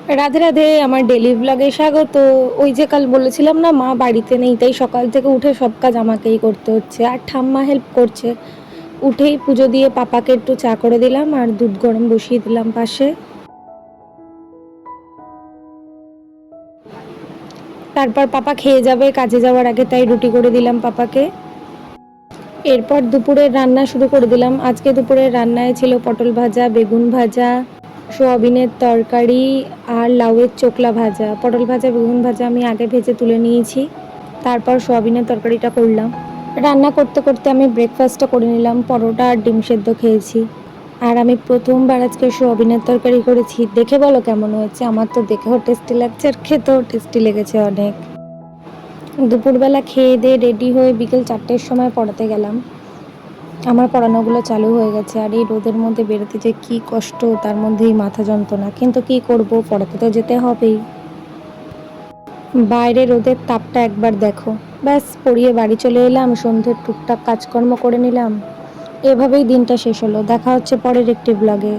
রাধে রাধে, আমার ডেলি ব্লগে স্বাগত। ওই যে কাল বলেছিলাম না মা বাড়িতে নেই, তাই সকাল থেকে উঠে সব কাজ আমাকেই করতে হচ্ছে, আর ঠাম্মা হেল্প করছে। উঠেই পুজো দিয়ে পাপাকে একটু চা করে দিলাম আর দুধ গরম বসিয়ে দিলাম পাশে। তারপর পাপা খেয়ে যাবে কাজে যাওয়ার আগে, তাই রুটি করে দিলাম পাপাকে। এরপর দুপুরের রান্না শুরু করে দিলাম। আজকে দুপুরের রান্নায় ছিল পটল ভাজা, বেগুন ভাজা, সোয়াবিনের তরকারি আর লাউয়ের চোকলা ভাজা। পটল ভাজা বেগুন ভাজা আমি আগে ভেজে তুলে নিয়েছি, তারপর সোয়াবিনের তরকারিটা করলাম। রান্না করতে করতে আমি ব্রেকফাস্টটা করে নিলাম, পরোটা আর ডিম সেদ্ধ খেয়েছি। আর আমি প্রথমবার আজকে সোয়াবিনের তরকারি করেছি, দেখে বলো কেমন হয়েছে। আমার তো দেখেও টেস্টি লাগছে আর খেতেও টেস্টি লেগেছে অনেক। দুপুরবেলা খেয়ে দিয়ে রেডি হয়ে বিকেল 4টের সময় পড়াতে গেলাম। আমার পড়ানোগুলো চালু হয়ে গেছে, আর এই রোদের মধ্যে বেরোতে যে কী কষ্ট, তার মধ্যেই মাথা যন্ত্রণা, কিন্তু কি করব, পড়াতে তো যেতে হবেই। বাইরে রোদের তাপটা একবার দেখো। ব্যাস পড়িয়ে বাড়ি চলে এলাম, সন্ধ্যের টুকটাক কাজকর্ম করে নিলাম। এভাবেই দিনটা শেষ হলো। দেখা হচ্ছে পরের একটি ব্লগে।